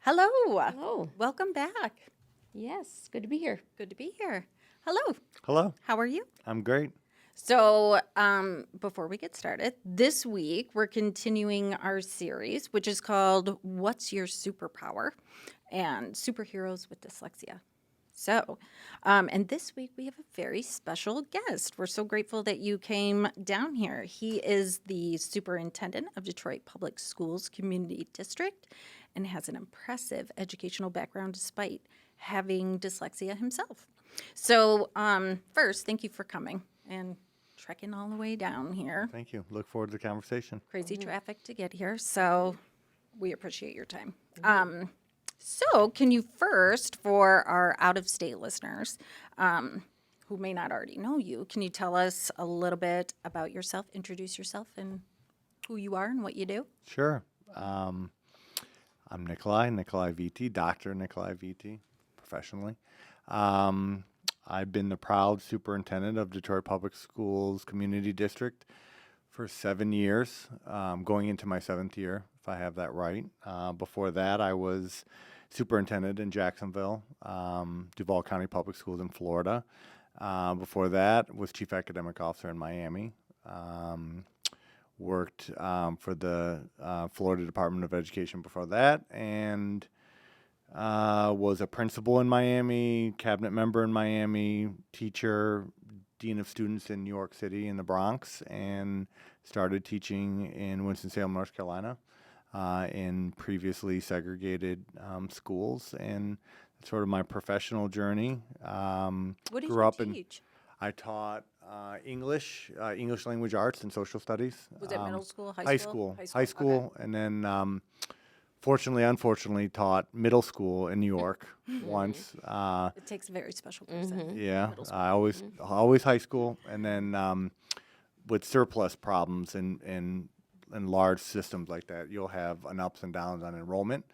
Hello. Hello. Welcome back. Yes, good to be here. Good to be here. Hello. Hello. How are you? I'm great. So, before we get started, this week we're continuing our series, which is called What's Your Superpower? And Superheroes with Dyslexia. So, and this week we have a very special guest. We're so grateful that you came down here. He is the superintendent of Detroit Public Schools Community District and has an impressive educational background despite having dyslexia himself. So, first, thank you for coming and trekking all the way down here. Thank you. Look forward to the conversation. Crazy traffic to get here, so we appreciate your time. So, can you first, for our out-of-state listeners who may not already know you, can you tell us a little bit about yourself, introduce yourself, and who you are and what you do? Sure. I'm Nikolai Vitti, Dr. Nikolai Vitti, professionally. I've been the proud superintendent of Detroit Public Schools Community District for 7 years, going into my 7th year, if I have that right. Before that, I was superintendent in Jacksonville, Duval County Public Schools in Florida. Before that, was chief academic officer in Miami. Worked for the Florida Department of Education before that, and was a principal in Miami, cabinet member in Miami, teacher, dean of students in New York City in the Bronx, and started teaching in Winston-Salem, North Carolina, in previously segregated schools. And that's sort of my professional journey. What did Grew you up teach? I taught English language arts, and social studies. Was it middle school, high High school? school, high school, and then unfortunately, taught middle school in New York once. It takes a very special person. Yeah, Middle school. I always high school, and then with surplus problems in large systems like that, you'll have an ups and downs on enrollment.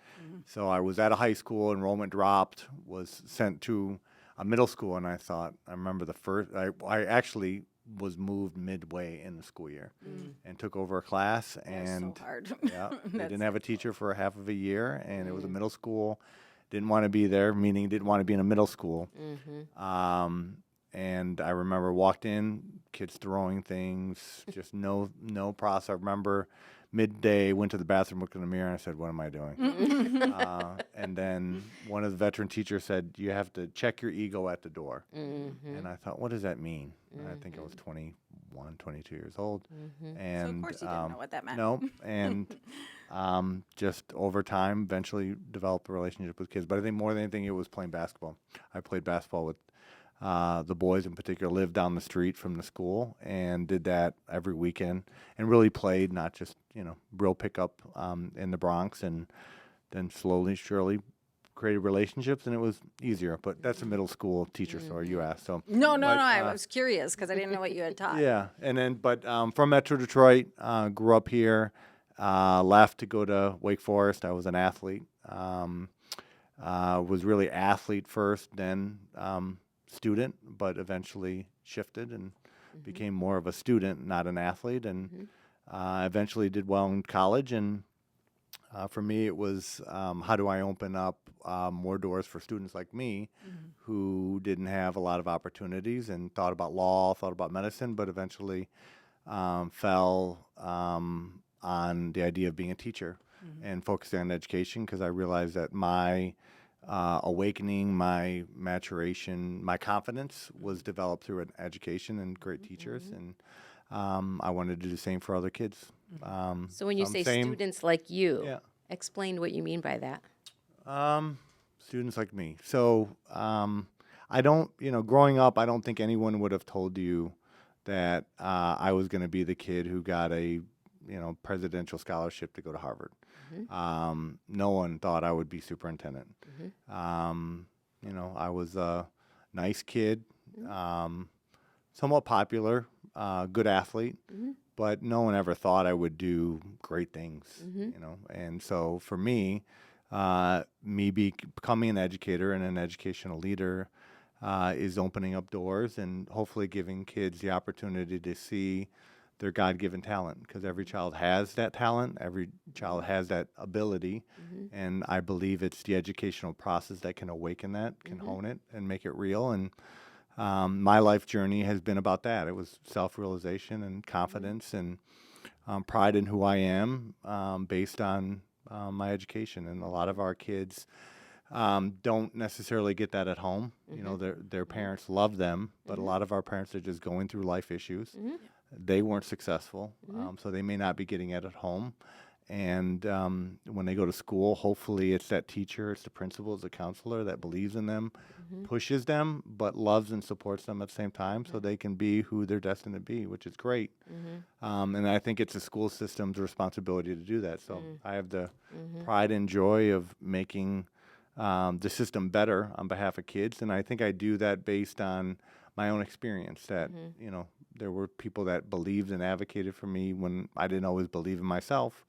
So I was at a high school, enrollment dropped, was sent to a middle school, and I remember the first, I actually was moved midway in the school year and took over a class, and so hard. yeah, they didn't have a teacher for half of a year, and it was a middle school. Didn't want to be there, meaning didn't want to be in a middle school. And I remember walked in, kids throwing things, just no process. I remember midday, went to the bathroom, looked in the mirror, and I said, "What am I doing?" And then one of the veteran teachers said, "You have to check your ego at the door." And I thought, what does that mean? And I think I was 21, 22 years old. And So of course you didn't know what that meant. No, and just over time, eventually developed a relationship with kids. But I think more than anything, it was playing basketball. I played basketball with the boys in particular, lived down the street from the school, and did that every weekend, and really played, not just, real pickup in the Bronx, and then slowly, surely created relationships, and it was easier. But that's a middle school teacher story you asked. So No, I was curious because I didn't know what you had taught. yeah, and then from Metro Detroit, grew up here, left to go to Wake Forest. I was an athlete. Was really athlete first, then student, but eventually shifted and became more of a student, not an athlete, and eventually did well in college. And for me, it was how do I open up more doors for students like me who didn't have a lot of opportunities, and thought about law, thought about medicine, but eventually fell on the idea of being a teacher and focusing on education, because I realized that my awakening, my maturation, my confidence was developed through an education and great teachers, and I wanted to do the same for other kids. So when you say students like you, Yeah. explain what you mean by that. Students like me. So I don't, growing up, I don't think anyone would have told you that I was going to be the kid who got a, presidential scholarship to go to Harvard. No one thought I would be superintendent. I was a nice kid, somewhat popular, good athlete, but no one ever thought I would do great things, And so for me, becoming an educator and an educational leader is opening up doors and hopefully giving kids the opportunity to see their God-given talent, because every child has that talent, every child has that ability, and I believe it's the educational process that can awaken that, can hone it, and make it real. And my life journey has been about that. It was self-realization and confidence and pride in who I am, based on my education. And a lot of our kids don't necessarily get that at home. You know, their parents love them, but a lot of our parents are just going through life issues. They weren't successful, so they may not be getting it at home. And when they go to school, hopefully it's that teacher, it's the principal, it's the counselor that believes in them, pushes them, but loves and supports them at the same time, so they can be who they're destined to be, which is great. And I think it's the school system's responsibility to do that. So I have the pride and joy of making the system better on behalf of kids, and I think I do that based on my own experience. That you know, there were people that believed and advocated for me when I didn't always believe in myself,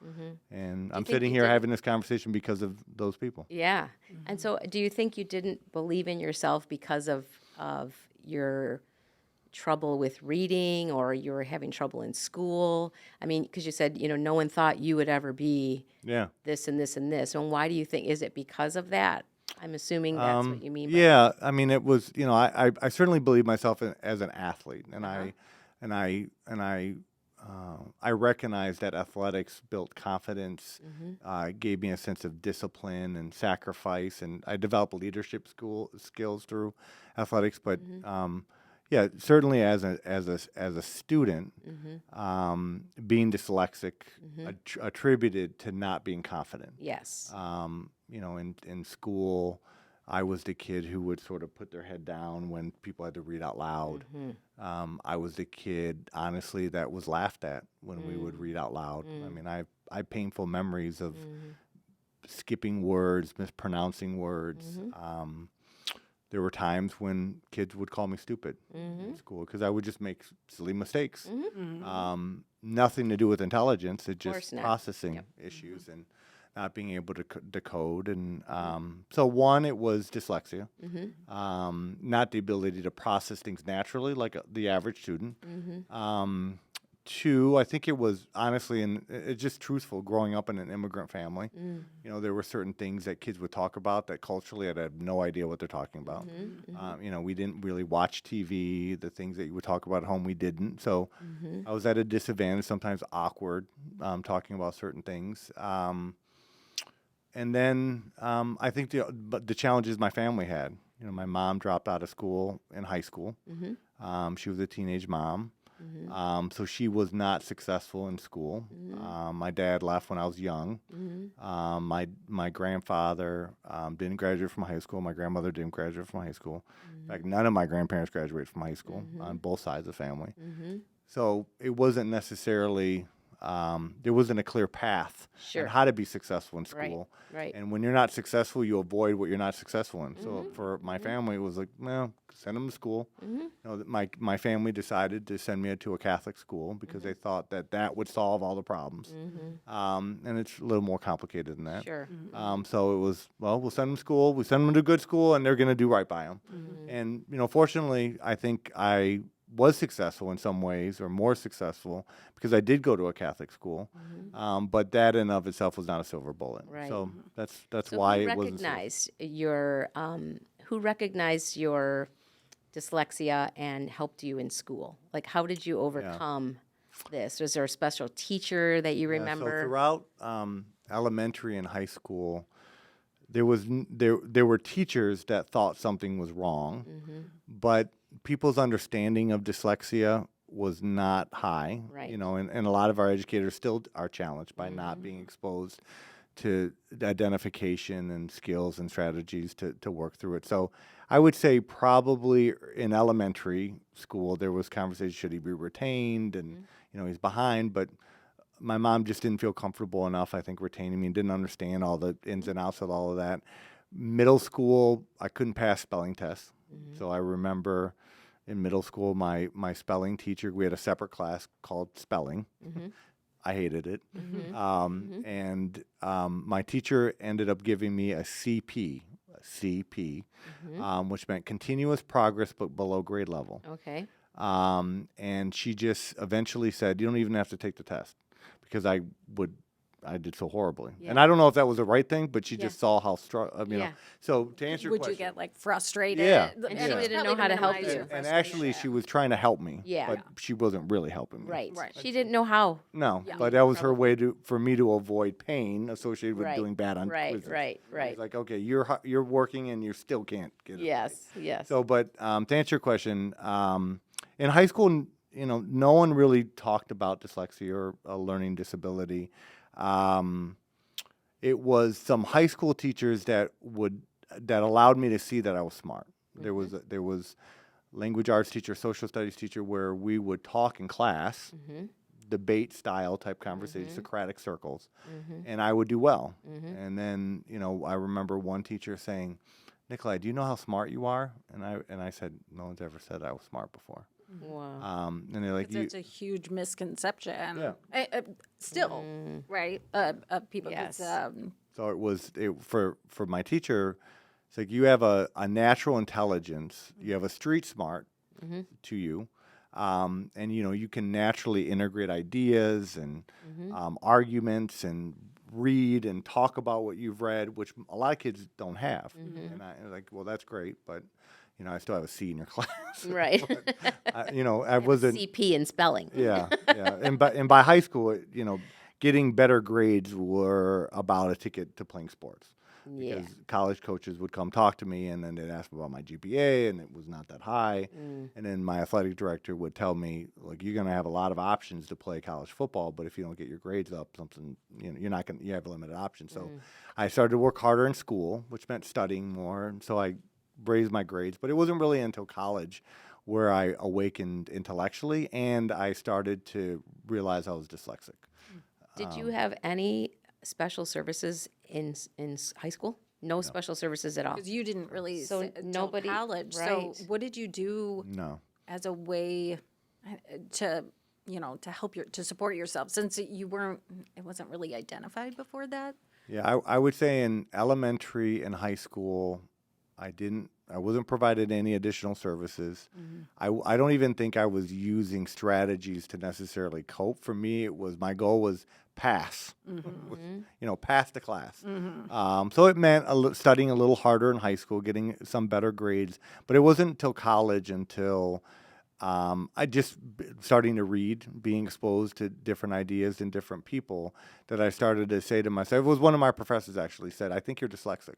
and I'm sitting here having this conversation because of those people. Yeah. And so, do you think you didn't believe in yourself because of your trouble with reading, or you were having trouble in school? I mean, because you said, you know, no one thought you would ever be this and this and this. And why do you think, is it because of that? I'm assuming that's what you mean by Yeah, I mean, it was, you know, I certainly believe myself as an athlete, and I recognize that athletics built confidence, gave me a sense of discipline and sacrifice, and I developed leadership skills through athletics. But yeah, certainly as a student, being dyslexic attributed to not being confident. Yes. You know, in school, I was the kid who would sort of put their head down when people had to read out loud. I was the kid, honestly, that was laughed at when we would read out loud. I mean, I have painful memories of skipping words, mispronouncing words. There were times when kids would call me stupid in school because I would just make silly mistakes. Nothing to do with intelligence, it's just processing issues and not being able to decode. And so one, it was dyslexia, not the ability to process things naturally like the average student. Two, I think it was honestly, and it's just truthful, growing up in an immigrant family. You know, there were certain things that kids would talk about that culturally I'd have no idea what they're talking about. You know, we didn't really watch TV. The things that you would talk about at home, we didn't. So I was at a disadvantage, sometimes awkward, talking about certain things. And then I think the challenges my family had. You know, my mom dropped out of school in high school. She was a teenage mom. So she was not successful in school. My dad left when I was young. My grandfather didn't graduate from high school. My grandmother didn't graduate from high school. In fact, none of my grandparents graduated from high school on both sides of the family. So it wasn't necessarily, there wasn't a clear path on how to be successful in school. Right. And when you're not successful, you avoid what you're not successful in. So for my family, it was like, well, send them to school. You know, my family decided to send me to a Catholic school because they thought that would solve all the problems. And it's a little more complicated than that. So it was, well, we'll send them to school. We send them to a good school, and they're going to do right by them. And, you know, fortunately, I think I was successful in some ways, or more successful, because I did go to a Catholic school. But that in of itself was not a silver bullet. So that's why it wasn't. Who recognized your dyslexia and helped you in school? Like, how did you overcome this? Was there a special teacher that you remember? So throughout elementary and high school, there were teachers that thought something was wrong, but people's understanding of dyslexia was not high. You know, and a lot of our educators still are challenged by not being exposed to identification and skills and strategies to work through it. So I would say probably in elementary school, there was conversation, should he be retained? And, you know, he's behind, but my mom just didn't feel comfortable enough, I think, retaining me, and didn't understand all the ins and outs of all of that. Middle school, I couldn't pass spelling tests. So I remember in middle school, my spelling teacher, we had a separate class called spelling. I hated it. And my teacher ended up giving me a CP, which meant continuous progress but below grade level. And she just eventually said, "You don't even have to take the test," because I did so horribly. And I don't know if that was the right thing, but she just saw how strong, Yeah. So to answer your Would question. you get like frustrated? Yeah. And she Yeah. didn't know how to help you. And actually, she was trying to help me, Yeah. but she wasn't really helping me. Right. Right. She didn't know how. No, Yeah. but that was her way for me to avoid pain associated with Right. doing bad on Right, quizzes. right, right. It's like, okay, you're working and you still can't get it. Yes, yes. So, but to answer your question, in high school, no one really talked about dyslexia or a learning disability. It was some high school teachers that allowed me to see that I was smart. There was language arts teacher, social studies teacher, where we would talk in class, debate style type conversation, Socratic circles, and I would do well. And then I remember one teacher saying, "Nikolai, do you know how smart you are?" And I said, "No one's ever said I was smart before." Wow. And they're like, It's a huge misconception. Yeah. Still, right? People. Yes. So for my teacher, it's like you have a natural intelligence, you have a street smart to you, and you can naturally integrate ideas and arguments and read and talk about what you've read, which a lot of kids don't have. And I was like, well, that's great, but I still have a C in your class. Right. I wasn't. CP in spelling. Yeah, yeah, and by high school, getting better grades were about a ticket to playing sports. Yeah. Because college coaches would come talk to me, and then they'd ask me about my GPA, and it was not that high. And then my athletic director would tell me, like, you're going to have a lot of options to play college football, but if you don't get your grades up, you're not going. You have limited options. So I started to work harder in school, which meant studying more, and so I raised my grades. But it wasn't really until college where I awakened intellectually, and I started to realize I was dyslexic. Did you have any special services in high school? No special services at all. Because you didn't really So sit until nobody- college. right. So what did you do No. as a way to to help to support yourself, since it wasn't really identified before that? Yeah, I would say in elementary and high school, I wasn't provided any additional services. I don't even think I was using strategies to necessarily cope. For me, my goal was pass, pass the class. So it meant studying a little harder in high school, getting some better grades. But it wasn't until college until I just starting to read, being exposed to different ideas and different people, that I started to say to myself. It was one of my professors actually said, "I think you're dyslexic,"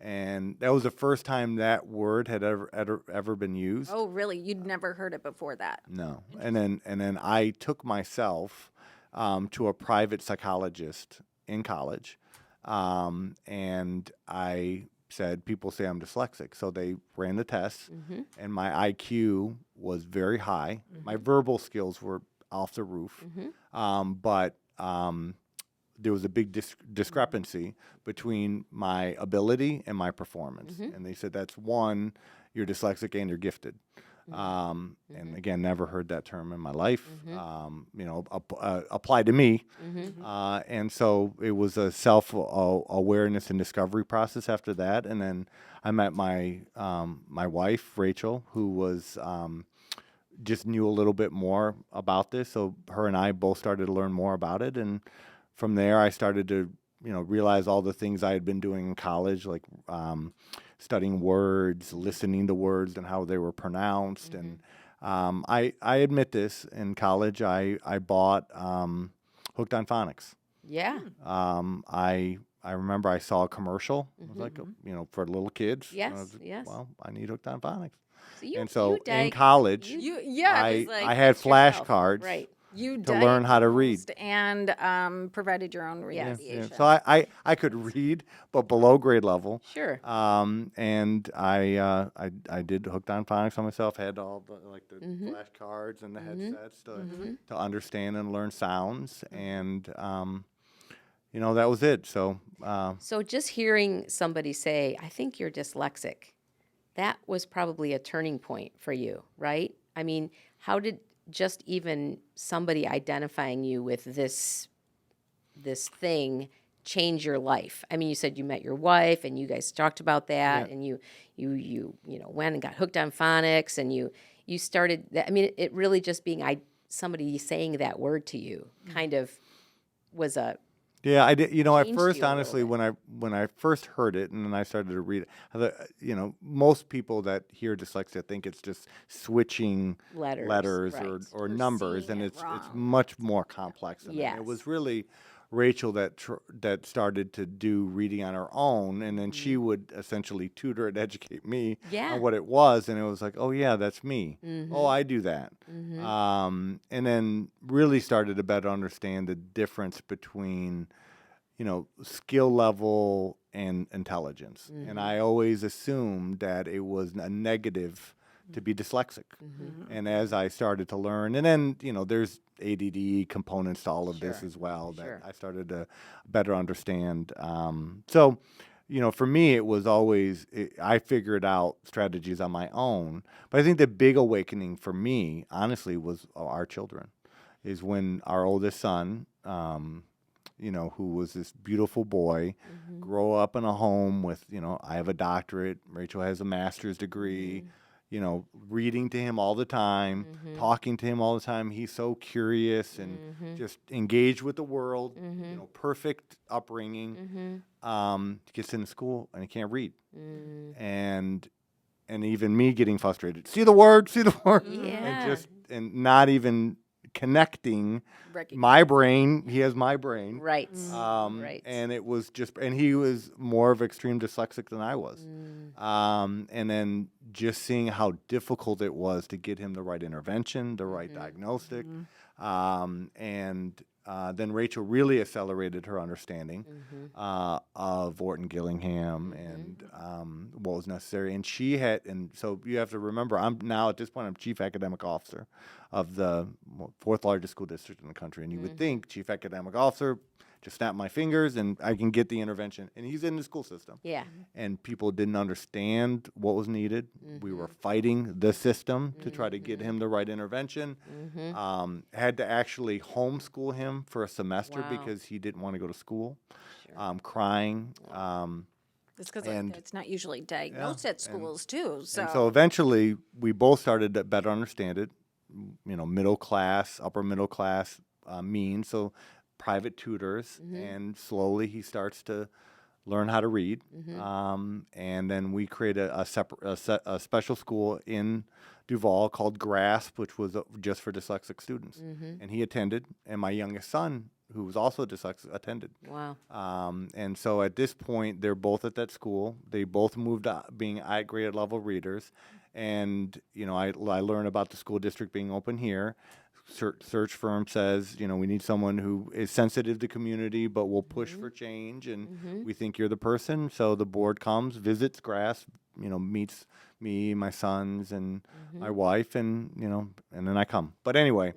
and that was the first time that word had ever been used. Oh, really? You'd never heard it before that? No, and then I took myself to a private psychologist in college, and I said, people say I'm dyslexic. So they ran the tests, and my IQ was very high. My verbal skills were off the roof, but there was a big discrepancy between my ability and my performance. And they said, that's one, you're dyslexic and you're gifted. And again, never heard that term in my life, applied to me. And so it was a self-awareness and discovery process after that. And then I met my wife, Rachel, who was just knew a little bit more about this. So her and I both started to learn more about it. And from there, I started to realize all the things I had been doing in college, like studying words, listening to words and how they were pronounced. And I admit this, in college, I bought Hooked on Phonics. Yeah. I remember I saw a commercial. It was like, for little kids. Yes, I was like, yes. well, I need Hooked on Phonics. So you In college, it was like I had fixed yourself. flashcards. Right. you to learn how to read. diagnosed and provided your own Yeah, remediation. yeah. So I could read, but below grade level. Sure. And I did Hooked on Phonics on myself. Had all the flashcards and the headsets to understand and learn sounds, and that was it. So So just hearing somebody say, "I think you're dyslexic," that was probably a turning point for you, right? I mean, how did just even somebody identifying you with this thing change your life? I mean, you said you met your wife and you guys talked about that, and you went and got hooked on phonics, and you you started that, I mean, it really just being somebody saying that word to you kind of was a Yeah, I did. At changed first, you a little honestly, bit. when I first heard it, and then I started to read it, most people that hear dyslexia think it's just switching Letters, or Or numbers, seeing and it it's wrong. much more complex than that. And Yes. it was really Rachel that started to do reading on her own, and then she would essentially tutor and educate me Yeah. on what it was, and it was like, oh yeah, that's me. Oh, I do that. Mm-hmm. And then really started to better understand the difference between, skill level and intelligence. And I always assumed that it was a negative to be dyslexic. And as I started to learn, and then, there's ADD components to all of this Sure. as well that Sure. I started to better understand. So, for me, it was always, I figured out strategies on my own. But I think the big awakening for me, honestly, was our children, is when our oldest son, who was this beautiful boy, grow up in a home with, I have a doctorate, Rachel has a master's degree, reading to him all the time, talking to him all the time. He's so curious and just engaged with the world, perfect upbringing. Gets into school and he can't read. And even me getting frustrated. See the word, Yeah. and not even connecting my brain. He has my brain. Right. Right. And it was and he was more of extreme dyslexic than I was. And then just seeing how difficult it was to get him the right intervention, the right diagnostic. And then Rachel really accelerated her understanding of Orton Gillingham and what was necessary. And so you have to remember, I'm now at this point, I'm chief academic officer of the fourth largest school district in the country. And you would think chief academic officer, just snap my fingers and I can get the intervention. And he's in the school system. Yeah. And people didn't understand what was needed. We were fighting the system to try to get him the right intervention. Had to actually homeschool him for a semester Wow. because he didn't want to go to school, crying. It's because And- it's not usually diagnosed at schools too. So, And so eventually, we both started to better understand it. Middle class, upper middle class means. So private tutors, and slowly he starts to learn how to read. And then we created a special school in Duval called GRASP, which was just for dyslexic students. And he attended, and my youngest son, who was also dyslexic, attended. Wow. And so at this point, they're both at that school. They both moved up, being grade level readers. And, I learned about the school district being open here. Search firm says, we need someone who is sensitive to community, but will push for change. And we think you're the person. So the board comes, visits GRASP, meets me, my sons, and my wife, and then I come. But anyway,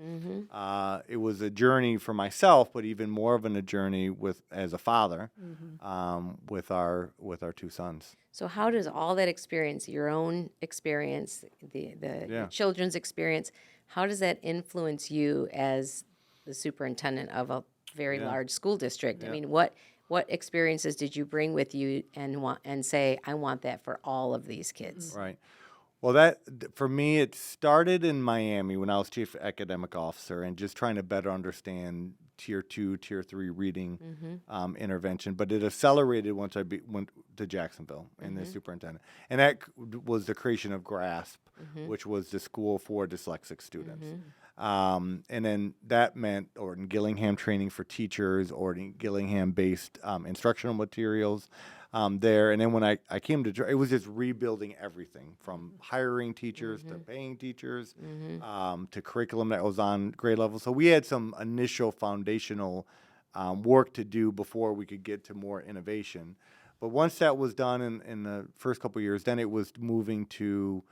it was a journey for myself, but even more of a journey as a father, with our two sons. So how does all that experience, your own experience, the children's experience, how does that influence you as the superintendent of a very large school district? I mean, what experiences did you bring with you and say, I want that for all of these kids? Right. Well, for me, it started in Miami when I was chief academic officer and just trying to better understand tier 2, tier 3 reading intervention. But it accelerated once I went to Jacksonville and the superintendent. And that was the creation of GRASP, which was the school for dyslexic students. And then that meant Orton Gillingham training for teachers, Orton Gillingham-based instructional materials there. And then when I came to, it was just rebuilding everything from hiring teachers to paying teachers to curriculum that was on grade level. So we had some initial foundational work to do before we could get to more innovation. But once that was done in the first couple of years, then it was moving to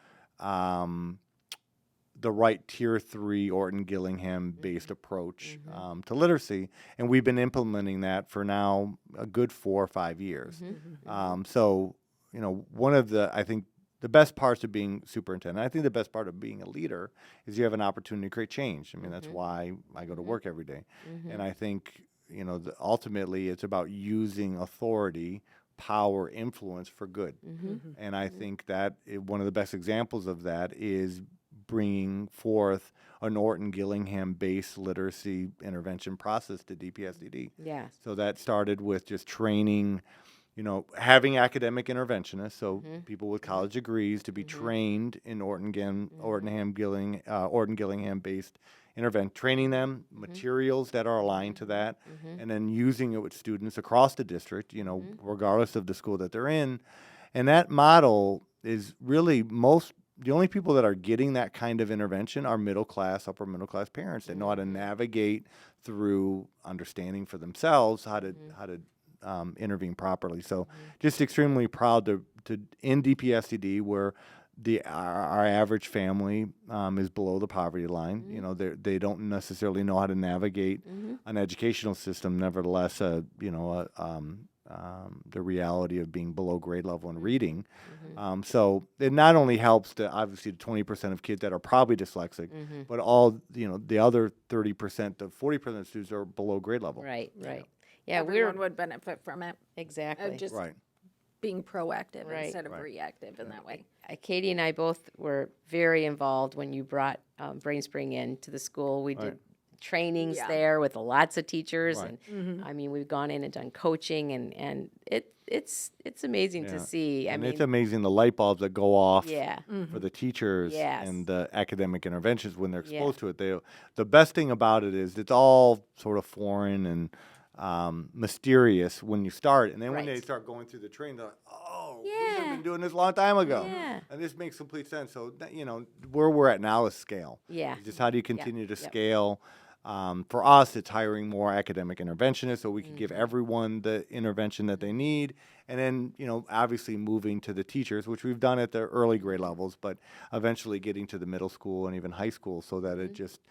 the right tier 3 Orton Gillingham based approach to literacy. And we've been implementing that for now a good 4 or 5 years. So, one of I think the best parts of being superintendent, I think the best part of being a leader is you have an opportunity to create change. I mean, that's why I go to work every day. And I think, ultimately it's about using authority, power, influence for good. And I think that one of the best examples of that is bringing forth a Norton-Gillingham-based literacy intervention process to DPSCD. Yes. So that started with just training, having academic interventionists, so people with college degrees to be trained in Orton-Gillingham-based training them, materials that are aligned to that, and then using it with students across the district, regardless of the school that they're in. And that model is really the only people that are getting that kind of intervention are middle class, upper middle class parents. They know how to navigate through understanding for themselves how to intervene properly. So just extremely proud to in DPSCD where our average family is below the poverty line. They don't necessarily know how to navigate an educational system. Nevertheless, the reality of being below grade level in reading. So it not only helps obviously the 20% of kids that are probably dyslexic, but all the other 30% to 40% of students are below grade level. Right. Yeah, Everyone would benefit from it. exactly. Just Right. being proactive Right. instead of reactive in that way. Katie and I both were very involved when you brought BrainSpring in to the school. We did trainings Yeah. there with lots of teachers, Right. and I mean, we've gone in and done coaching, and it's amazing to see. And it's amazing the light bulbs that go off Yeah. for the teachers Yes. and the academic interventions when they're exposed to it. The best thing about it is it's all sort of foreign and mysterious when you start, and then when they Right. start going through the training, they're like, "Oh, we Yeah. should have been doing this a long time ago." Yeah. And this makes complete sense. So where we're at now is scale. Yeah. It's just how do you continue to Yep. scale? For us, it's hiring more academic interventionists so we can give everyone the intervention that they need. And then, obviously moving to the teachers, which we've done at the early grade levels, but eventually getting to the middle school and even high school so that it just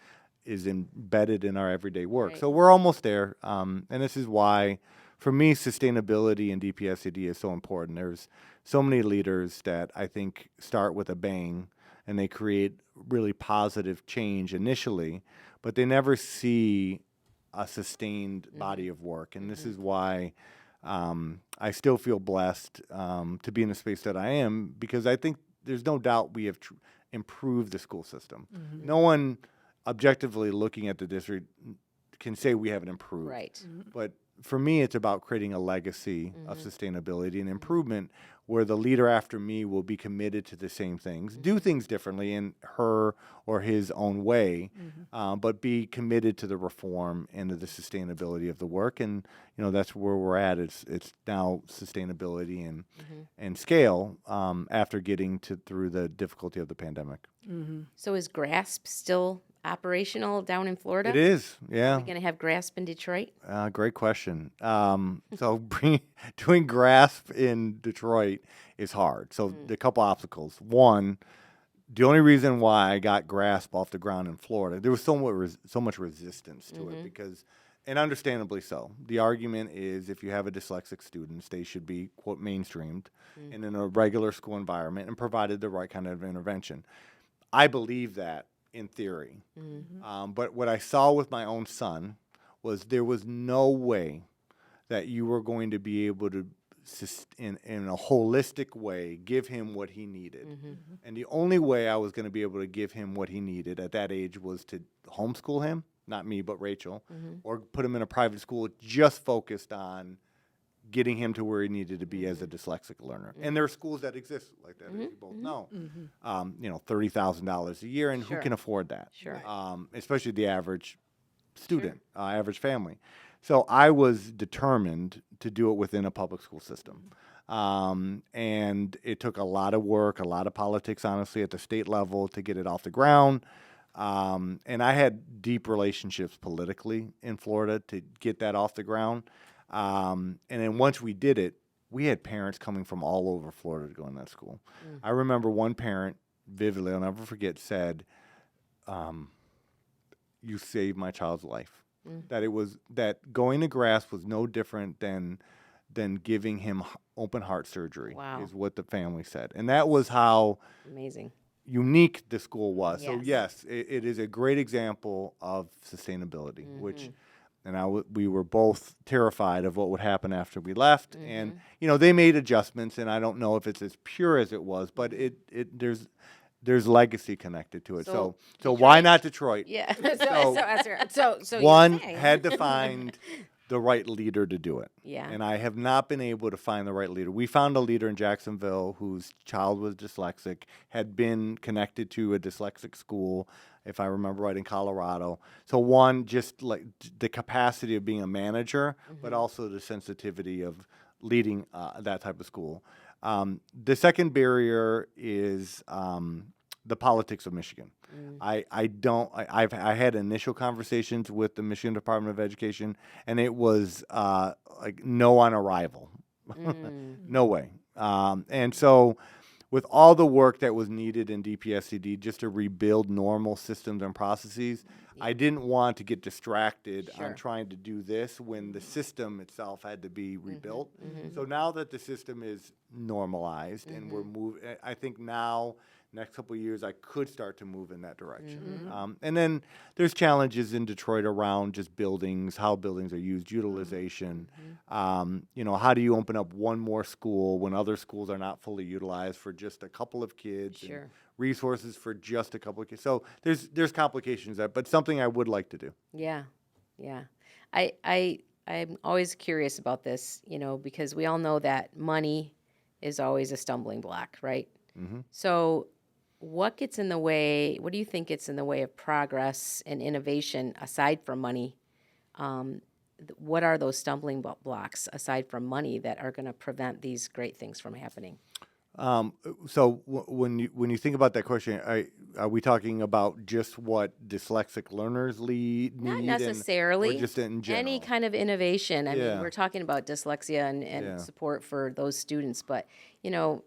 is embedded in our everyday work. Right. So we're almost there. And this is why, for me, sustainability in DPSCD is so important. There's so many leaders that I think start with a bang and they create really positive change initially, but they never see a sustained body of work. And this is why I still feel blessed to be in the space that I am, because I think there's no doubt we have improved the school system. No one objectively looking at the district can say we haven't improved. Right. But for me, it's about creating a legacy of sustainability and improvement where the leader after me will be committed to the same things, do things differently in her or his own way, but be committed to the reform and to the sustainability of the work. And, that's where we're at. It's now sustainability and scale after getting through the difficulty of the pandemic. So is GRASP still operational down in Florida? It is, yeah. Are we going to have GRASP in Detroit? Great question. So doing GRASP in Detroit is hard. So a couple obstacles. One, the only reason why I got GRASP off the ground in Florida, there was so much resistance to it because, and understandably so. The argument is if you have a dyslexic student, they should be, quote, mainstreamed and in a regular school environment and provided the right kind of intervention. I believe that in theory. But what I saw with my own son was there was no way that you were going to be able to, in a holistic way, give him what he needed. And the only way I was going to be able to give him what he needed at that age was to homeschool him, not me, but Rachel, or put him in a private school just focused on getting him to where he needed to be as a dyslexic learner. And there are schools that exist like that, as you both know. $30,000 a year, and who can afford that? Sure. Especially the average student, average family. So I was determined to do it within a public school system. And it took a lot of work, a lot of politics, honestly, at the state level to get it off the ground. And I had deep relationships politically in Florida to get that off the ground. And then once we did it, we had parents coming from all over Florida to go in that school. I remember one parent vividly, I'll never forget, said, "You saved my child's life." That going to GRASP was no different than giving him open heart surgery. Wow. Is what the family said, and that was how Amazing. unique the school was. So Yes. yes, it is a great example of sustainability, which. And we were both terrified of what would happen after we left. And, they made adjustments, and I don't know if it's as pure as it was, but there's legacy connected to it. So So why Detroit- not Detroit? Yeah. So One you're saying, had to find the right leader to do it. Yeah. And I have not been able to find the right leader. We found a leader in Jacksonville whose child was dyslexic, had been connected to a dyslexic school, if I remember right, in Colorado. So one, just like the capacity of being a manager, but also the sensitivity of leading that type of school. The second barrier is the politics of Michigan. I had initial conversations with the Michigan Department of Education, and it was like no on arrival, no way. And so, with all the work that was needed in DPSCD just to rebuild normal systems and processes, I didn't want to get distracted on trying to do this when the system itself had to be rebuilt. So now that the system is normalized and we're moving, I think now, next couple of years, I could start to move in that direction. And then there's challenges in Detroit around just buildings, how buildings are used, utilization. You know, how do you open up one more school when other schools are not fully utilized for just a couple of kids? Sure. And resources for just a couple of kids. So there's complications there, but something I would like to do. Yeah, yeah. I'm always curious about this, you know, because we all know that money is always a stumbling block, right? So what gets in the way, what do you think gets in the way of progress and innovation aside from money? What are those stumbling blocks aside from money that are going to prevent these great things from happening? So when you think about that question, are we talking about just what dyslexic learners need? Not necessarily. Or just in general? Any kind of innovation. I mean, Yeah. we're talking about dyslexia and Yeah. support for those students, but, you know,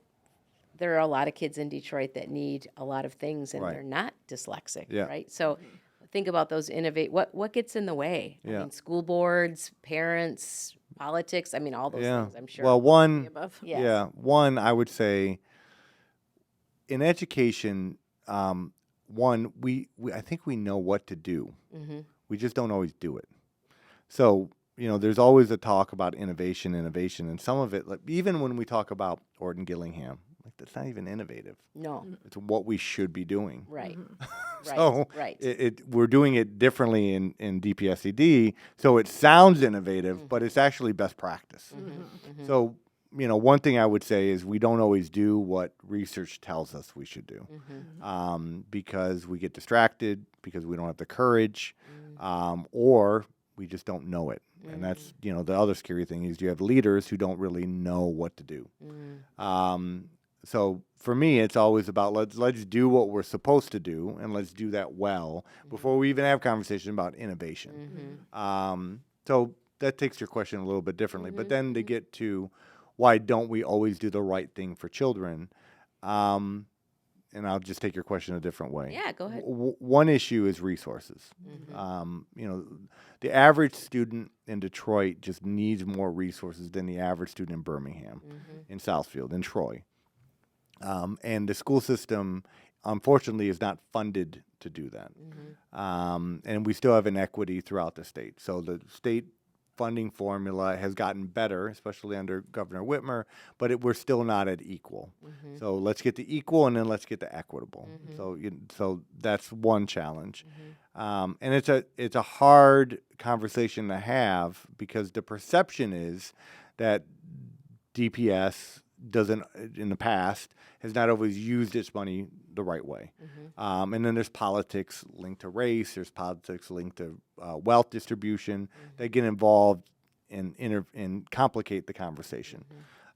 there are a lot of kids in Detroit that need a lot of things and Right. they're not dyslexic, Yeah. right? So think about those what gets in the way? I Yeah. mean, school boards, parents, politics, I mean, all those things, I'm sure. Well, one, above. Yes. one, I would say in education, one, I think we know what to do. We just don't always do it. So, you know, there's always a talk about innovation, and some of it, like, even when we talk about Orton Gillingham, like, that's not even innovative. No, It's what we should be doing. right, So right. we're doing it differently in DPSCD, so it sounds innovative, but it's actually best practice. So, you know, one thing I would say is we don't always do what research tells us we should do, because we get distracted, because we don't have the courage, or we just don't know it. And that's, you know, the other scary thing is you have leaders who don't really know what to do. So for me, it's always about let's do what we're supposed to do, and let's do that well before we even have conversation about innovation. So that takes your question a little bit differently. But then to get to why don't we always do the right thing for children, and I'll just take your question a different way. Yeah, go ahead. One issue is resources. You know, the average student in Detroit just needs more resources than the average student in Birmingham, in Southfield, in Troy. And the school system, unfortunately, is not funded to do that. And we still have inequity throughout the state. So the state funding formula has gotten better, especially under Governor Whitmer, but we're still not at equal. So let's get the equal, and then let's get the equitable. So that's one challenge. And it's a hard conversation to have, because the perception is that DPS doesn't, in the past, has not always used its money the right way. And then there's politics linked to race, there's politics linked to wealth distribution that get involved and complicate the conversation.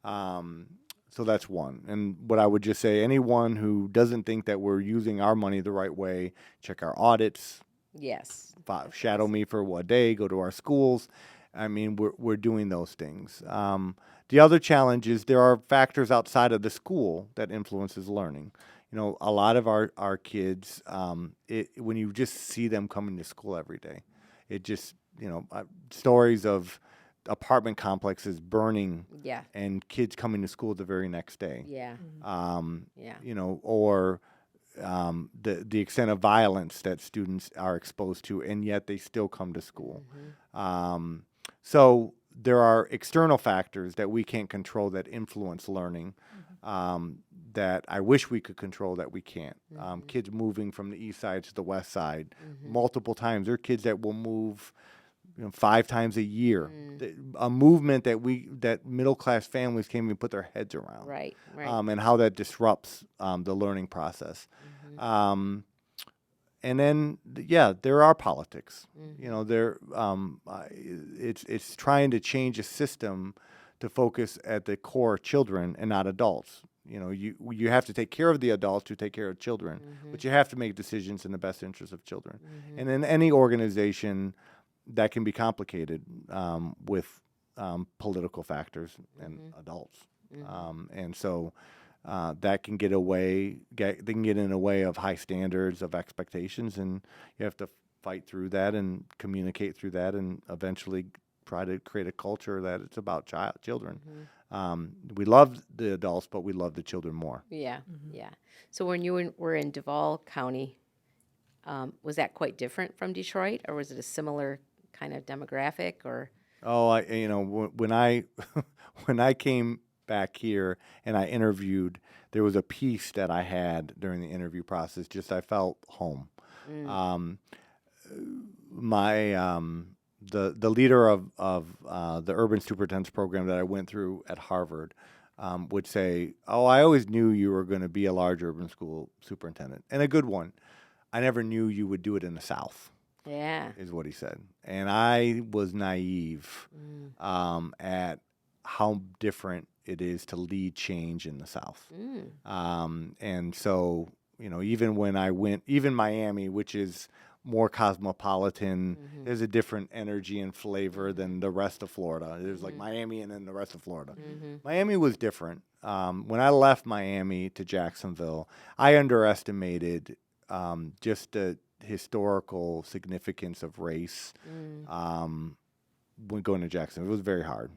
So that's one. And what I would just say, anyone who doesn't think that we're using our money the right way, check our audits, Yes. shadow me for a day, go to our schools. I mean, we're doing those things. The other challenge is there are factors outside of the school that influences learning. You know, a lot of our kids, when you just see them coming to school every day, it just, you know, stories of apartment complexes burning, Yeah. and kids coming to school the very next day. Yeah. Yeah. You know, or the extent of violence that students are exposed to, and yet they still come to school. So there are external factors that we can't control that influence learning, that I wish we could control that we can't. Kids moving from the east side to the west side multiple times. There are kids that will move 5 times a year. A movement that middle class families can't even put their heads around. Right. And how that disrupts the learning process. And then, there are politics. It's trying to change a system to focus at the core children and not adults. You have to take care of the adults to take care of children, but you have to make decisions in the best interest of children. And in any organization, that can be complicated with political factors and adults. And so that can get in the way of high standards of expectations, and you have to fight through that and communicate through that, and eventually try to create a culture that it's about children. We love the adults, but we love the children more. Yeah. So when you were in Duval County, was that quite different from Detroit, or was it a similar kind of demographic? Or when I when I came back here and I interviewed, there was a piece that I had during the interview process. Just I felt home. The leader of the urban superintendent's program that I went through at Harvard would say, "Oh, I always knew you were going to be a large urban school superintendent, and a good one. I never knew you would do it in the South." Yeah. Is what he said. And I was naive at how different it is to lead change in the South. And so, even when I went, even Miami, which is more cosmopolitan, there's a different energy and flavor than the rest of Florida. There's like Miami and then the rest of Florida. Miami was different. When I left Miami to Jacksonville, I underestimated just the historical significance of race when going to Jackson. It was very hard.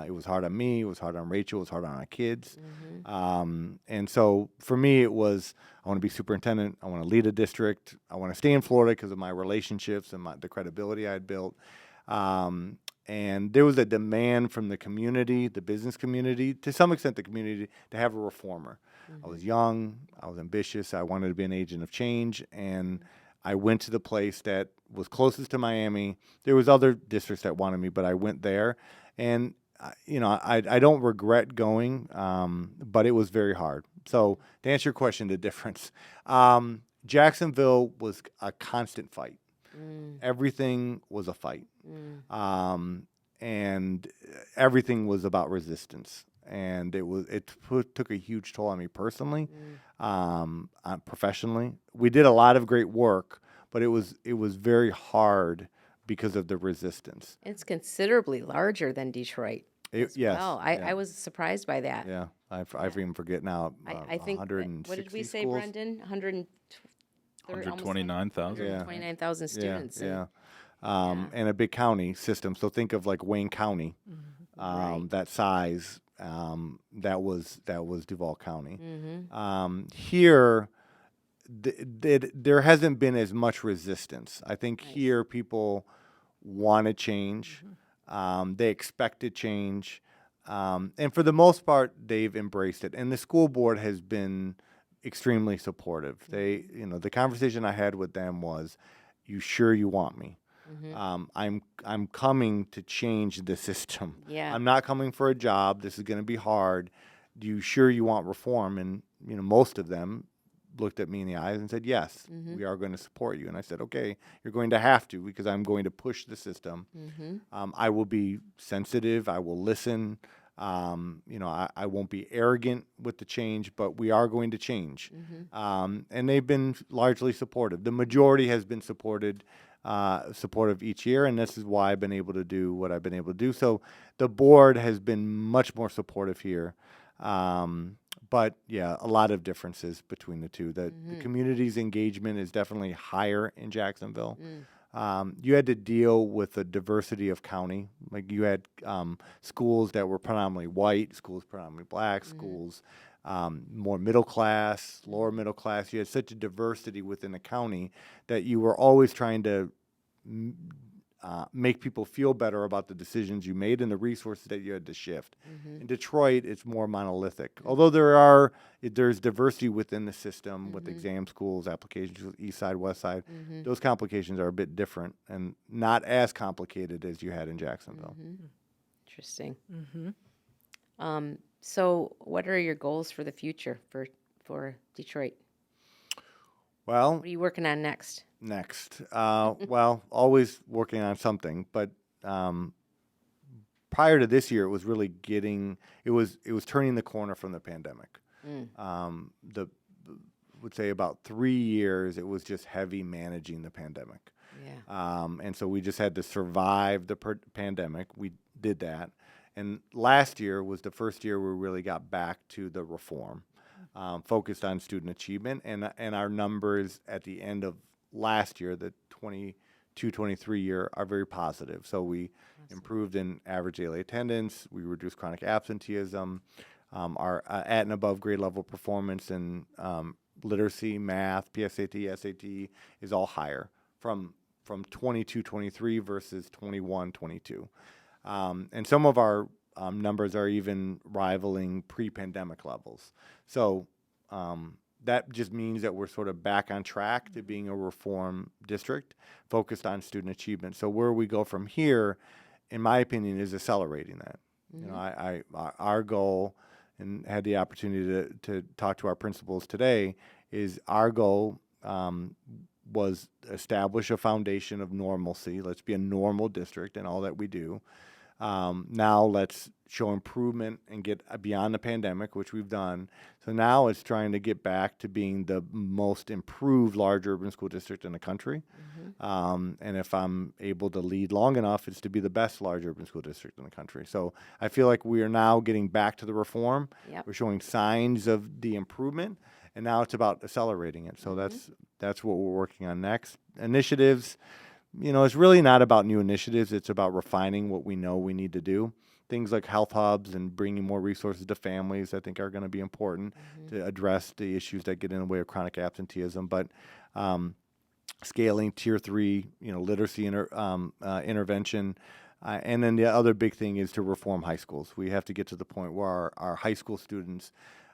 It was hard on me. It was hard on Rachel. It was hard on our kids. And so for me, it was, I want to be superintendent. I want to lead a district. I want to stay in Florida because of my relationships and the credibility I had built. And there was a demand from the community, the business community, to some extent the community, to have a reformer. I was young. I was ambitious. I wanted to be an agent of change. And I went to the place that was closest to Miami. There was other districts that wanted me, but I went there. And, I don't regret going, but it was very hard. So to answer your question, the difference, Jacksonville was a constant fight. Everything was a fight. And everything was about resistance. And it took a huge toll on me personally, professionally. We did a lot of great work, but it was very hard because of the resistance. It's considerably larger than Detroit. Yes. Well, I was surprised by that. Yeah, I even forget now. I think, 160 what did we say, schools? Brendan? 129,000. 129,000 students. Yeah. And a big county system. So think of like Wayne County, Right. that size. That was Duval County. Here, there hasn't been as much resistance. I think here people want to change. They expected change. And for the most part, they've embraced it. And the school board has been extremely supportive. They, the conversation I had with them was, "You sure you want me? I'm coming to change the system. Yeah. I'm not coming for a job. This is going to be hard. Do you sure you want reform?" And most of them looked at me in the eyes and said, "Yes, we are going to support you." And I said, "Okay, you're going to have to, because I'm going to push the system. I will be sensitive. I will listen. I won't be arrogant with the change, but we are going to change." And they've been largely supportive. The majority has been supportive each year, and this is why I've been able to do what I've been able to do. So the board has been much more supportive here. But yeah, a lot of differences between the two. The community's engagement is definitely higher in Jacksonville. You had to deal with the diversity of county. Like you had schools that were predominantly white, schools predominantly black, schools more middle class, lower middle class. You had such a diversity within the county that you were always trying to make people feel better about the decisions you made and the resources that you had to shift. In Detroit, it's more monolithic. Although there's diversity within the system with exam schools, applications, East Side, West Side. Those complications are a bit different and not as complicated as you had in Jacksonville. Interesting. So what are your goals for the future for Detroit? Well, What are you working on next? Well, always working on something, but prior to this year, it was really it was turning the corner from the pandemic. The would say about 3 years, it was just heavy managing the pandemic. Yeah. And so we just had to survive the pandemic. We did that. And last year was the first year we really got back to the reform, focused on student achievement. And our numbers at the end of last year, the 22-23 year, are very positive. So we improved in average daily attendance. We reduced chronic absenteeism. Our at and above grade level performance in literacy, math, PSAT, SAT is all higher from 22-23 versus 21-22. And some of our numbers are even rivaling pre-pandemic levels. So that just means that we're sort of back on track to being a reform district focused on student achievement. So where we go from here, in my opinion, is accelerating that. You know, our goal, and had the opportunity to talk to our principals today, is our goal was establish a foundation of normalcy. Let's be a normal district in all that we do. Now let's show improvement and get beyond the pandemic, which we've done. So now it's trying to get back to being the most improved large urban school district in the country. And if I'm able to lead long enough, it's to be the best large urban school district in the country. So I feel like we are now getting back to the reform. Yep. We're showing signs of the improvement, and now it's about accelerating it. So that's what we're working on next. Initiatives. You know, it's really not about new initiatives. It's about refining what we know we need to do. Things like health hubs and bringing more resources to families, I think, are going to be important to address the issues that get in the way of chronic absenteeism. But scaling tier 3, literacy intervention. And then the other big thing is to reform high schools. We have to get to the point where our high school students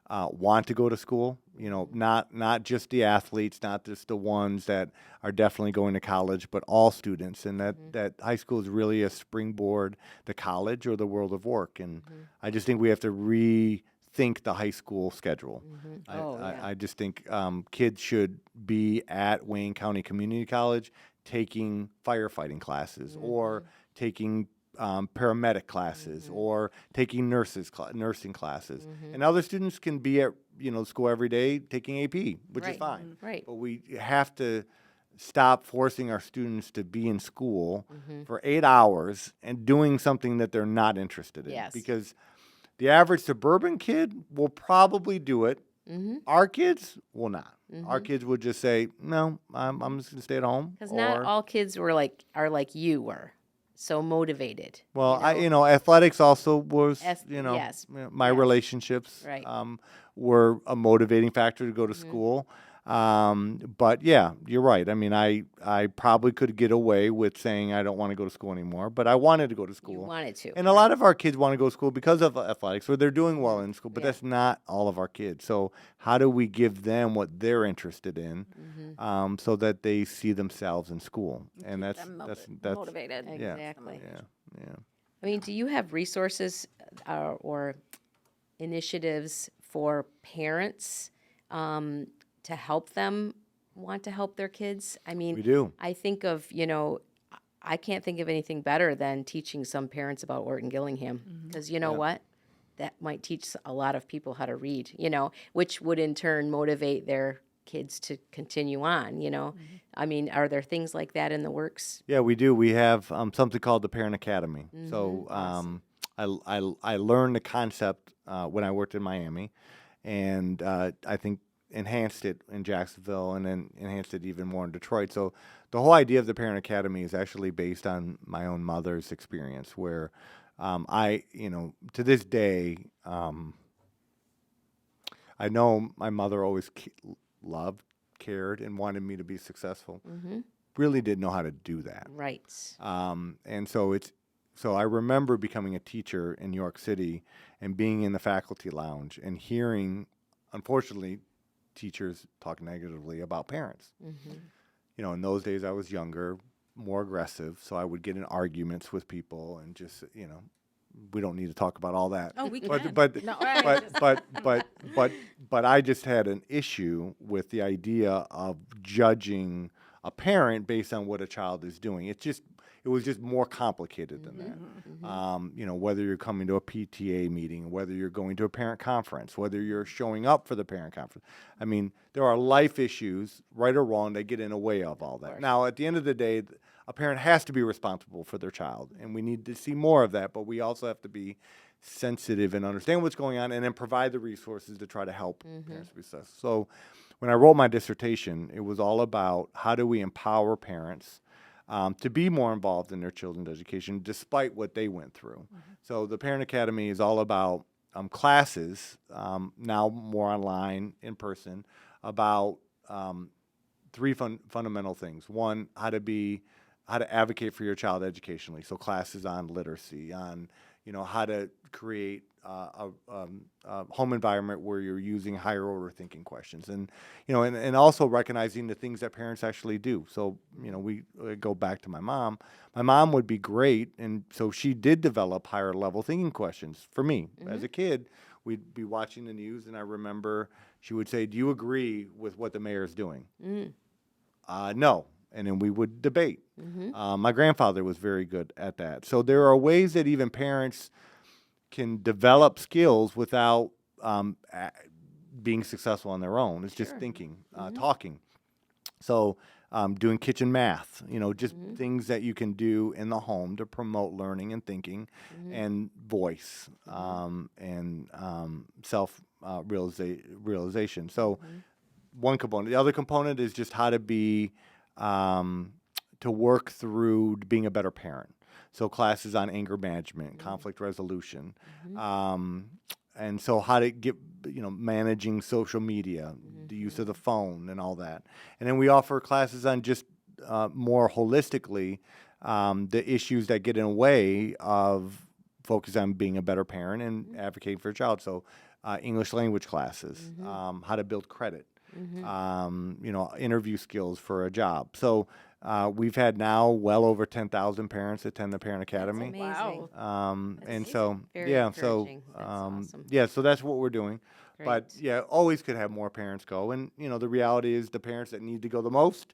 want to go to school, not just the athletes, not just the ones that are definitely going to college, but all students. And that high school is really a springboard to college or the world of work. And I just think we have to rethink the high school schedule. I just think kids should be at Wayne County Community College taking firefighting classes or taking paramedic classes or taking nursing classes. And other students can be at school every day taking AP, which is fine. Right. But we have to stop forcing our students to be in school for 8 hours and doing something that they're not interested in. Yes. Because the average suburban kid will probably do it. Our kids will not. Our kids would just say, "No, I'm just going to stay at home." Because not all kids are like you were. So motivated. Well, athletics also was, yes. my relationships were a motivating factor to go to school. But yeah, you're right. I mean, I probably could get away with saying I don't want to go to school anymore, but I wanted to go to school. You wanted to. And a lot of our kids want to go to school because of athletics, or they're doing well in school, but that's not all of our kids. So how do we give them what they're interested in so that they see themselves in school? And that's motivated. Exactly. Yeah. I mean, do you have resources or initiatives for parents to help them want to help their kids? I mean, We do. I think of, I can't think of anything better than teaching some parents about Orton Gillingham. Because you know what? That might teach a lot of people how to read, which would in turn motivate their kids to continue on, I mean, are there things like that in the works? Yeah, we do. We have something called the Parent Academy. So I learned the concept when I worked in Miami, and I think enhanced it in Jacksonville and then enhanced it even more in Detroit. So the whole idea of the Parent Academy is actually based on my own mother's experience, where to this day, I know my mother always loved, cared, and wanted me to be successful. really didn't know how to do that. Right. And so I remember becoming a teacher in New York City and being in the faculty lounge and hearing, unfortunately, teachers talk negatively about parents. You know, in those days I was younger, more aggressive, so I would get in arguments with people and just, you know, we don't need to talk about all that. Oh, we can. But No, I just- but I just had an issue with the idea of judging a parent based on what a child is doing. It was just more complicated than that. You know, whether you're coming to a PTA meeting, whether you're going to a parent conference, whether you're showing up for the parent conference. I mean, there are life issues, right or wrong, that get in the way of all that. Now, at the end of the day, a parent has to be responsible for their child, and we need to see more of that, but we also have to be sensitive and understand what's going on and then provide the resources to try to help parents be successful. So when I wrote my dissertation, it was all about how do we empower parents to be more involved in their children's education despite what they went through. So the Parent Academy is all about classes, now more online, in person, about three fundamental things. One, how to advocate for your child educationally. So classes on literacy, on how to create a home environment where you're using higher order thinking questions, and also recognizing the things that parents actually do. So we go back to my mom. My mom would be great, and so she did develop higher level thinking questions for me. As a kid, we'd be watching the news, and I remember she would say, "Do you agree with what the mayor's doing?" No. And then we would debate. My grandfather was very good at that. So there are ways that even parents can develop skills without being successful on their own. It's just thinking, talking. So doing kitchen math, just things that you can do in the home to promote learning and thinking and voice and self-realization. So one component. The other component is just how to be to work through being a better parent. So classes on anger management, conflict resolution, and so how to get, managing social media, the use of the phone and all that. And then we offer classes on just more holistically the issues that get in the way of focus on being a better parent and advocating for a child. So English language classes, how to build credit. Interview skills for a job. So we've had now well over 10,000 parents attend the Parent Academy. That's amazing. And so very so encouraging. That's awesome. so that's what we're doing. Great. But always could have more parents go. And the reality is the parents that need to go the most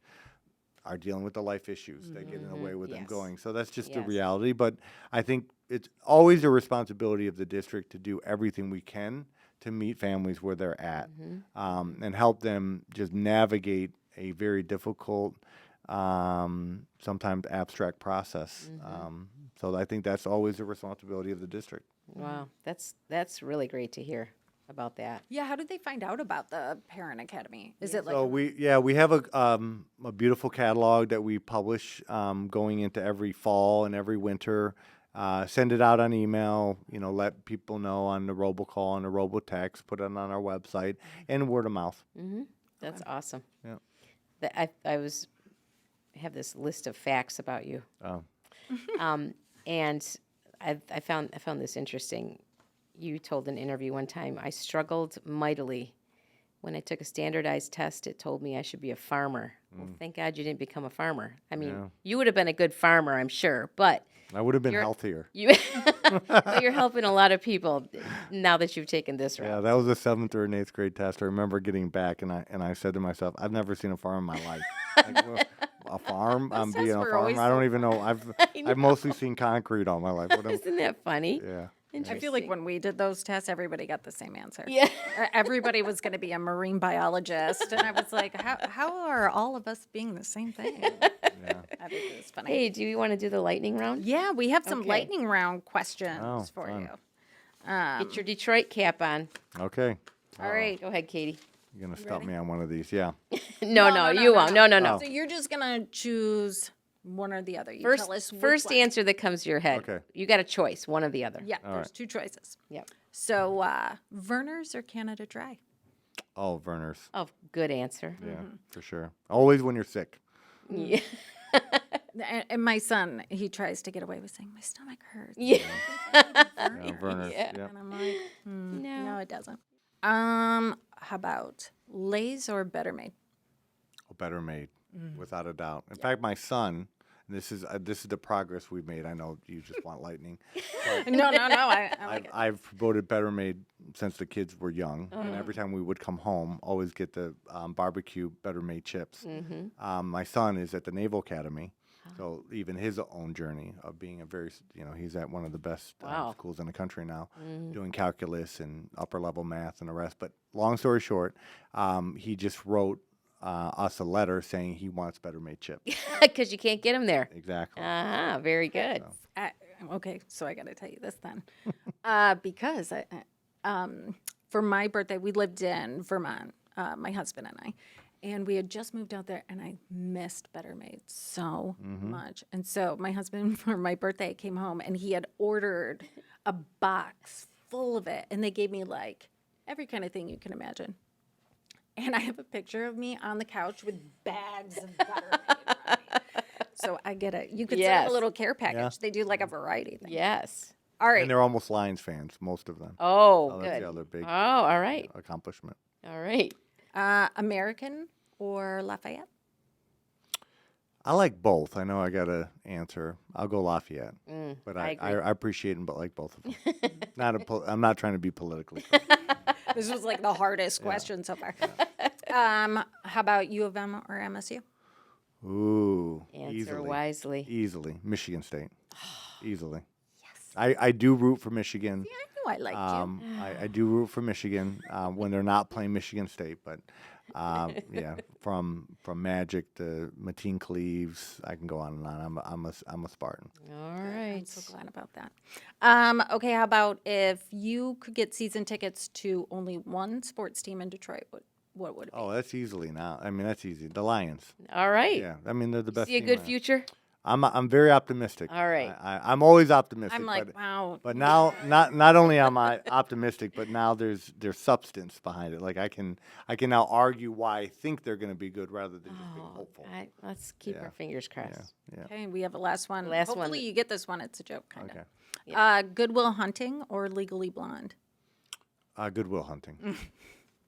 are dealing with the life issues that get in the way with them Yes. going. So that's just the Yes. reality. But I think it's always a responsibility of the district to do everything we can to meet families where they're at, and help them just navigate a very difficult, sometimes abstract process. So I think that's always a responsibility of the district. Wow, that's really great to hear about that. Yeah, how did they find out about the Parent Academy? Is it like So we have a beautiful catalog that we publish going into every fall and every winter. Send it out on email, let people know on the robocall, on the robotext, put it on our website, and word of mouth. That's awesome. Yeah. I have this list of facts about you, Oh. and I found this interesting. You told an interview one time, I struggled mightily. When I took a standardized test, it told me I should be a farmer. Well, thank God you didn't become a farmer. I mean, you would have been a good farmer, I'm sure, but I would have been You're- healthier. but you're helping a lot of people now that you've taken this route. Yeah, that was a 7th or an 8th grade test. I remember getting back, and I said to myself, I've never seen a farm in my life. A farm? I'm tests being a were farmer. always I don't so even know. I've mostly seen concrete all my life. Isn't that funny? Yeah. I feel like when we did those tests, everybody got the same answer. Yeah. Everybody was going to be a marine biologist, and I was like, how are all of us being the same thing? Yeah. I think it was funny. Hey, do you want to do the lightning round? Yeah, we have some Okay. lightning round questions Oh, for fun. you. Get your Detroit cap on. Okay. All right. Go ahead, Katie. You're gonna stop me on one of these. Yeah. No, you won't. No. So you're just going to choose one or the other. You tell us which First one. answer that comes to your head. Okay. You got a choice, one or the other. Yeah, there's two choices. Yep. So Verner's or Canada Dry? Oh, Verner's. Oh, good answer. Yeah, for sure. Always when you're sick. Yeah. And my son, he tries to get away with saying, my stomach hurts. Yeah. Verner's. Yeah. Yep. And I'm like, No. no, it doesn't. How about Lay's or Better Made? Better made, without a doubt. In fact, my son, and this is the progress we've made. I know you just want lightning. No, I like it. I've promoted Better Made since the kids were young, and every time we would come home, always get the barbecue Better Made chips. My son is at the Naval Academy, so even his own journey of being he's at one of the best Wow. schools in the country now, doing calculus and upper level math and the rest. But long story short, he just wrote us a letter saying he wants Better Made chips. Because you can't get them there. Exactly. Very good. Okay, so I got to tell you this then. Because for my birthday, we lived in Vermont, my husband and I, and we had just moved out there, and I missed Better Made so much. And so my husband, for my birthday, came home, and he had ordered a box full of it, and they gave me like every kind of thing you can imagine. And I have a picture of me on the couch with bags of Better Made on me. So I get it. You could send them a little care package. Yeah. They do like a variety thing. Yes. All right. And they're almost Lions fans, most of them. Oh, So good. that's the other big Oh, all right. accomplishment. All right. American or Lafayette? I like both. I know I got to answer. I'll go Lafayette, but I I agree. appreciate them, but like both of them. I'm not trying to be politically correct. This was like the hardest question so far. How about U of M or MSU? Ooh, Answer wisely. Easily, Michigan State, easily. Yes. I do root for Michigan. I knew I liked you. I do root for Michigan when they're not playing Michigan State, but yeah, from Magic to Mateen Cleaves, I can go on and on. I'm a Spartan. All right. I'm so glad about that. Okay, how about if you could get season tickets to only one sports team in Detroit, what would it be? Oh, that's easily now. I mean, that's easy. The Lions. All right. Yeah, I mean they're the best. See a team good around. future? I'm very optimistic. All right. I'm always optimistic. I'm like, wow. But now, not only am I optimistic, but now there's substance behind it. Like I can now argue why I think they're going to be good rather than just being hopeful. Let's keep our fingers crossed. Yeah. Okay, we have a last one. Last one. Hopefully you get this one. It's a joke, kind Okay. of. Goodwill Hunting or Legally Blonde? Goodwill Hunting.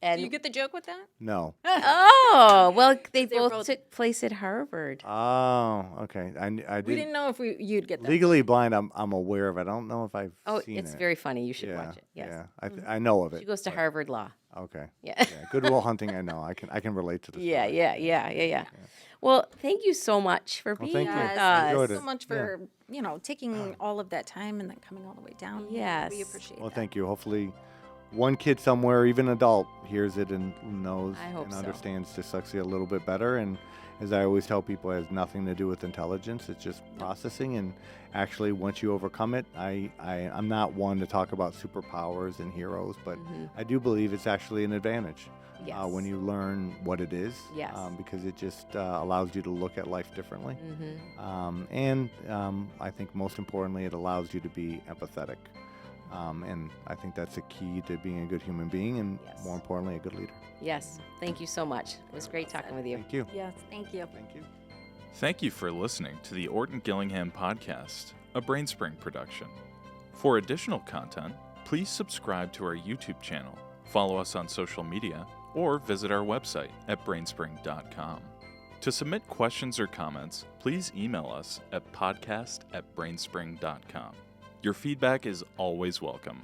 And Do you get the joke with that? No. oh, well, they They're both both- took place at Harvard. Oh, okay. I We didn't know if you'd get that. Legally Blind. I'm aware of. I don't know if I've seen It's it. very funny. You should yeah, watch it. Yes. Yeah. I know of She it. goes to Harvard Law. Okay. Yeah. Yeah. Goodwill Hunting. I know. I can relate to this. Yeah. Well, thank you so much for being thank with you. Yes, us. thank Enjoyed you so it. much for taking all of that time and then coming all the way down. Yes. We appreciate Well, that. thank you. Hopefully, one kid somewhere, even adult, hears it and knows I hope and so. understands dyslexia a little bit better. And as I always tell people, it has nothing to do with intelligence. It's just processing. And actually, once you overcome it, I'm not one to talk about superpowers and heroes, but I do believe it's actually an advantage Yes. when you learn what it is. Yes. Because it just allows you to look at life differently. I think most importantly, it allows you to be empathetic. And I think that's a key to being a good human being and, Yes. more importantly, a good leader. Yes. Thank you so much. It was great talking with you. Thank you. Yes, thank you. Thank you. Thank you for listening to the Orton Gillingham Podcast, a BrainSpring production. For additional content, please subscribe to our YouTube channel, follow us on social media, or visit our website at brainspring.com. To submit questions or comments, please email us at podcast@brainspring.com. Your feedback is always welcome.